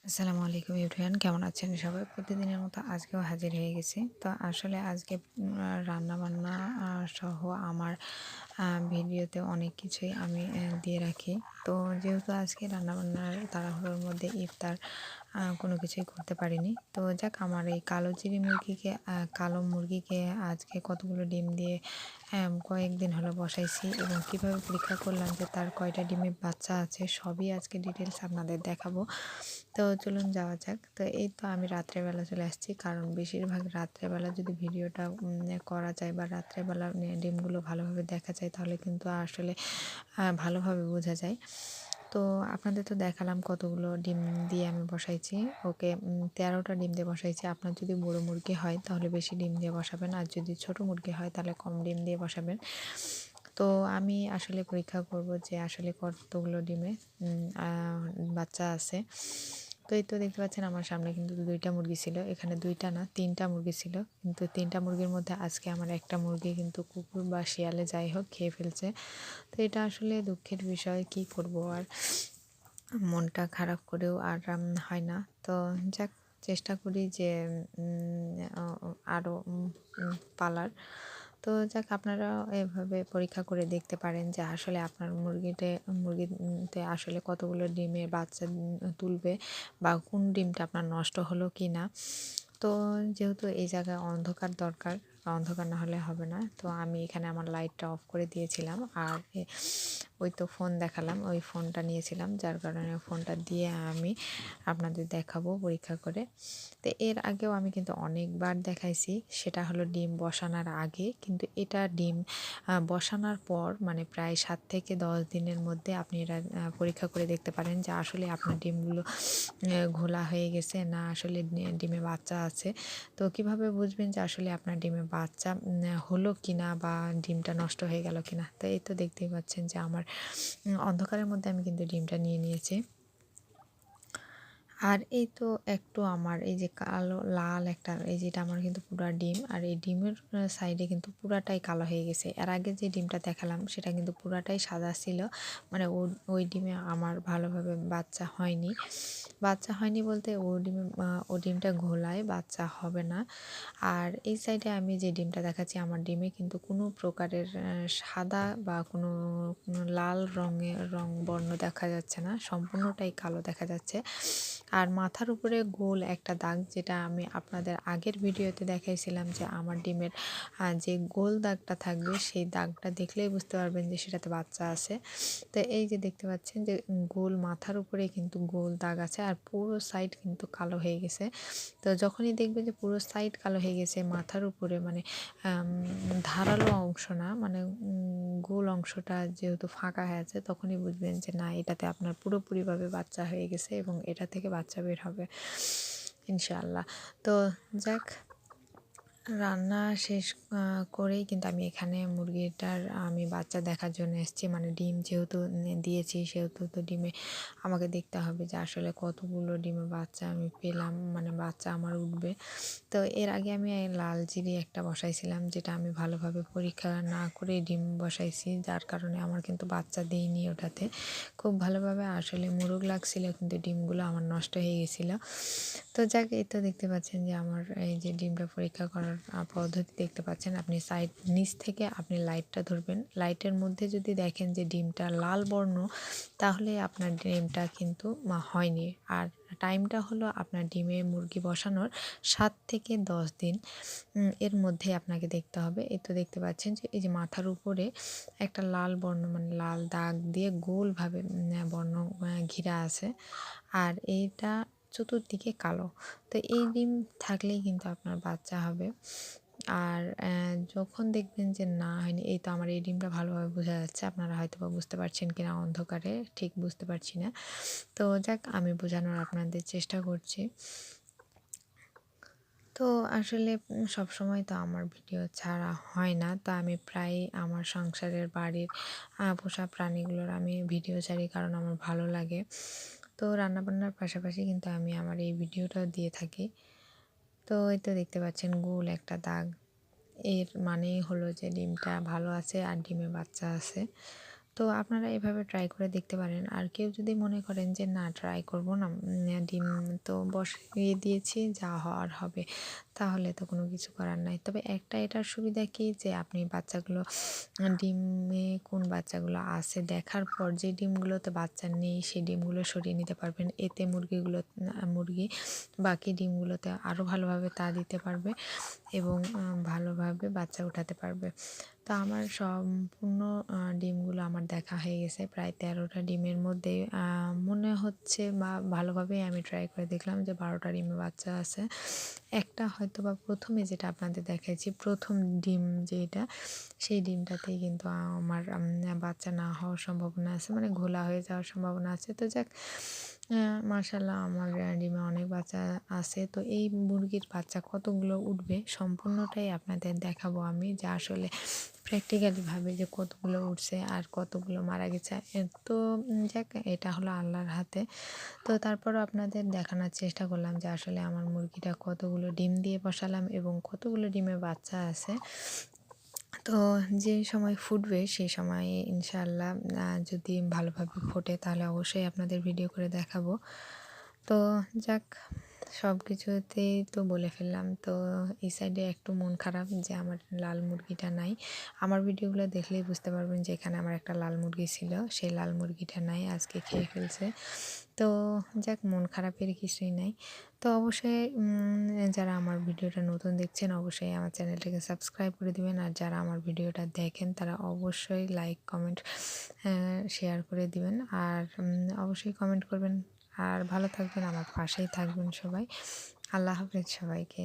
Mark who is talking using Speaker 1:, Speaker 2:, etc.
Speaker 1: আসসালামু আলাইকুম এভরিওয়ান, কেমন আছেন সবাই? প্রতিদিনের মতো আজকেও হাজির হয়ে গেছি। তো আসলে আজকে রান্নাবান্না সহ আমার ভিডিওতে অনেক কিছুই আমি দিয়ে রাখি। তো যেহেতু আজকে রান্নাবান্নার তাড়াহুড়োর মধ্যে ইফতার কোনো কিছুই করতে পারিনি। তো যাক, আমার এই কালো মুরগিকে আজকে কতগুলো ডিম দিয়ে কয়েকদিন হলো বসাইছি এবং কিভাবে পরীক্ষা করলাম যে তার কয়টা ডিমের বাচ্চা আছে সবই আজকে ডিটেইলস আপনাদের দেখাবো। তো চলুন যাওয়া যাক। তো এই তো আমি রাত্রেবেলা চলে আসছি, কারণ বেশিরভাগ রাত্রেবেলা যদি ভিডিওটা করা যায় বা রাত্রেবেলা ডিমগুলো ভালোভাবে দেখা যায় তাহলে কিন্তু আসলে ভালোভাবে বোঝা যায়। তো আপনাদের তো দেখালাম কতগুলো ডিম দিয়ে আমি বসাইছি। ওকে ১৩টা ডিম দিয়ে বসাইছি। আপনার যদি বড় মুরগি হয় তাহলে বেশি ডিম দিয়ে বসাবেন, আর যদি ছোট মুরগি হয় তাহলে কম ডিম দিয়ে বসাবেন। তো আমি আসলে পরীক্ষা করব যে আসলে কতগুলো ডিমে বাচ্চা আছে। তো এই তো দেখতে পাচ্ছেন আমার সামনে কিন্তু ২টা মুরগি ছিল। এখানে ২টা না ৩টা মুরগি ছিল। কিন্তু ৩টা মুরগির মধ্যে আজকে আমার একটা মুরগি কিন্তু কুকুর বা শিয়ালে যাই হোক খেয়ে ফেলছে। তো এটা আসলে দুঃখের বিষয়, কি করব আর। মনটা খারাপ করেও আর হয় না। তো যাক, চেষ্টা করি যে আরও পালার। তো যাক, আপনারা এভাবে পরীক্ষা করে দেখতে পারেন যে আসলে আপনার মুরগিতে আসলে কতগুলো ডিমের বাচ্চা তুলবে বা কোন ডিমটা আপনার নষ্ট হলো কি না। তো যেহেতু এই জায়গায় অন্ধকার দরকার, অন্ধকার না হলে হবে না। তো আমি এখানে আমার লাইটটা অফ করে দিয়েছিলাম, আর ওই তো ফোন দেখালাম, ওই ফোনটা নিয়েছিলাম, যার কারণে ফোনটা দিয়ে আমি আপনাদের দেখাবো পরীক্ষা করে। তো এর আগেও আমি কিন্তু অনেকবার দেখাইছি, সেটা হলো ডিম বসানোর আগে। কিন্তু এটা ডিম বসানোর পর মানে প্রায় ৭ থেকে ১০ দিনের মধ্যে আপনি এটা পরীক্ষা করে দেখতে পারেন যে আসলে আপনার ডিমগুলো ঘোলা হয়ে গেছে না আসলে ডিমে বাচ্চা আছে। তো কিভাবে বুঝবেন যে আসলে আপনার ডিমে বাচ্চা হলো কিনা বা ডিমটা নষ্ট হয়ে গেল কিনা? তো এই তো দেখতেই পাচ্ছেন যে আমার অন্ধকারের মধ্যে আমি কিন্তু ডিমটা নিয়ে নিয়েছি। আর এই তো একটু আমার এই যে কালো লাল একটা, এই যেটা আমার কিন্তু পুরা ডিম, আর এই ডিমের সাইডে কিন্তু পুরাটাই কালো হয়ে গেছে। এর আগে যে ডিমটা দেখালাম সেটা কিন্তু পুরাটাই সাদা ছিল, মানে ওই ডিমে আমার ভালোভাবে বাচ্চা হয়নি। বাচ্চা হয়নি বলতে ও ডিমটা ঘোলায় বাচ্চা হবে না। আর এই সাইডে আমি যে ডিমটা দেখাচ্ছি আমার ডিমে কিন্তু কোনো প্রকারের সাদা বা কোনো লাল বর্ণ দেখা যাচ্ছে না, সম্পূর্ণটাই কালো দেখা যাচ্ছে। আর মাথার উপরে গোল একটা দাগ, যেটা আমি আপনাদের আগের ভিডিওতে দেখাইছিলাম যে আমার ডিমের যে গোল দাগটা থাকবে সেই দাগটা দেখলেই বুঝতে পারবেন যে সেটাতে বাচ্চা আছে। তো এই যে দেখতে পাচ্ছেন যে গোল মাথার উপরে কিন্তু গোল দাগ আছে, আর পুরো সাইড কিন্তু কালো হয়ে গেছে। তো যখনই দেখবেন যে পুরো সাইড কালো হয়ে গেছে মাথার উপরে, মানে ধারালো অংশ না, মানে গোল অংশটা যেহেতু ফাঁকা হয়ে আছে, তখনই বুঝবেন যে না, এটাতে আপনার পুরোপুরিভাবে বাচ্চা হয়ে গেছে এবং এটা থেকে বাচ্চা বের হবে ইনশাআল্লাহ। তো যাক, রান্না শেষ করেই কিন্তু আমি এখানে মুরগিটার আমি বাচ্চা দেখার জন্য এসেছি। মানে ডিম যেহেতু দিয়েছি সেহেতু তো ডিমে আমাকে দেখতে হবে যে আসলে কতগুলো ডিমে বাচ্চা আমি পেলাম, মানে বাচ্চা আমার উঠবে। তো এর আগে আমি লাল চিড়ি একটা বসাইছিলাম, যেটা আমি ভালোভাবে পরীক্ষা না করে ডিম বসাইছি, যার কারণে আমার কিন্তু বাচ্চা দেয়নি ওটাতে। খুব ভালোভাবে আসলে মোরগ লাগছিল, কিন্তু ডিমগুলো আমার নষ্ট হয়ে গেছিলো। তো যাক, এই তো দেখতে পাচ্ছেন যে আমার এই যে ডিমটা পরীক্ষা করার পদ্ধতি দেখতে পাচ্ছেন। আপনি নিচ থেকে আপনি লাইটটা ধরবেন, লাইটের মধ্যে যদি দেখেন যে ডিমটা লাল বর্ণ তাহলে আপনার ডিমটা কিন্তু হয়নি। আর টাইমটা হলো আপনার ডিমে মুরগি বসানোর ৭ থেকে ১০ দিন এর মধ্যে আপনাকে দেখতে হবে। এই তো দেখতে পাচ্ছেন যে এই যে মাথার উপরে একটা লাল বর্ণ, মানে লাল দাগ দিয়ে গোলভাবে বর্ণ ঘিরা আছে, আর এইটা চতুর্দিকে কালো। তো এই ডিম থাকলেই কিন্তু আপনার বাচ্চা হবে। আর যখন দেখবেন যে না হয়নি, এই তো আমার এই ডিমটা ভালোভাবে বোঝা যাচ্ছে, আপনারা হয়তো বা বুঝতে পারছেন কিনা অন্ধকারে ঠিক বুঝতে পারছি না। তো যাক, আমি বোঝানোর আপনাদের চেষ্টা করছি। তো আসলে সবসময় তো আমার ভিডিও ছাড়া হয় না। তো আমি প্রায়ই আমার সংসারের বাড়ির পোষা প্রাণীগুলোর আমি ভিডিও ছাড়ি, কারণ আমার ভালো লাগে। তো রান্নাবান্নার পাশাপাশি কিন্তু আমি আমার এই ভিডিওটাও দিয়ে থাকি। তো এই তো দেখতে পাচ্ছেন গোল একটা দাগ, এর মানেই হলো যে ডিমটা ভালো আছে আর ডিমে বাচ্চা আছে। তো আপনারা এভাবে ট্রাই করে দেখতে পারেন। আর কেউ যদি মনে করেন যে না ট্রাই করব না, ডিম তো বসিয়ে দিয়েছি যা হওয়ার হবে, তাহলে তো কোনো কিছু করার নাই। তবে একটা এটার সুবিধা কি যে আপনি বাচ্চাগুলো ডিমে কোন বাচ্চাগুলো আছে দেখার পর যে ডিমগুলোতে বাচ্চা নেই সেই ডিমগুলো সরিয়ে নিতে পারবেন। এতে মুরগি বাকি ডিমগুলোতে আরও ভালোভাবে তা দিতে পারবে এবং ভালোভাবে বাচ্চা উঠাতে পারবে। তো আমার সম্পূর্ণ ডিমগুলো আমার দেখা হয়ে গেছে। প্রায় ১৩টা ডিমের মধ্যে মনে হচ্ছে বা ভালোভাবেই আমি ট্রাই করে দেখলাম যে ১২টা ডিমে বাচ্চা আছে। একটা হয়তোবা ১ম এ যেটা আপনাদের দেখাইছি ১ম ডিম যেটা, সেই ডিমটাতেই কিন্তু আমার বাচ্চা না হওয়ার সম্ভাবনা আছে, মানে ঘোলা হয়ে যাওয়ার সম্ভাবনা আছে। তো যাক, মাশাআল্লাহ আমার ডিমে অনেক বাচ্চা আছে। তো এই মুরগির বাচ্চা কতগুলো উঠবে সম্পূর্ণটাই আপনাদের দেখাবো আমি, যে আসলে প্র্যাকটিক্যালি ভাবে যে কতগুলো উঠছে আর কতগুলো মারা গেছে। তো যাক, এটা হলো আল্লাহর হাতে। তো তারপরও আপনাদের দেখানোর চেষ্টা করলাম যে আসলে আমার মুরগিটা কতগুলো ডিম দিয়ে বসালাম এবং কতগুলো ডিমে বাচ্চা আছে। তো যে সময় ফুটবে সেই সময়ে ইনশাআল্লাহ যদি ভালোভাবে ফোটে তাহলে অবশ্যই আপনাদের ভিডিও করে দেখাবো। তো যাক, সব কিছুতেই তো বলে ফেললাম। তো এই সাইডে একটু মন খারাপ যে আমার লাল মুরগিটা নাই। আমার ভিডিওগুলো দেখলেই বুঝতে পারবেন যে এখানে আমার একটা লাল মুরগি ছিল, সেই লাল মুরগিটা নাই, আজকে খেয়ে ফেলছে। তো যাক, মন খারাপের কিছুই নাই। তো অবশ্যই যারা আমার ভিডিওটা নতুন দেখছেন অবশ্যই আমার চ্যানেলটাকে সাবস্ক্রাইব করে দিবেন। আর যারা আমার ভিডিওটা দেখেন তারা অবশ্যই লাইক, কমেন্ট, শেয়ার করে দিবেন। আর অবশ্যই কমেন্ট করবেন। আর ভালো থাকবেন, আমার পাশেই থাকবেন সবাই। আল্লাহ হাফেজ সবাইকে।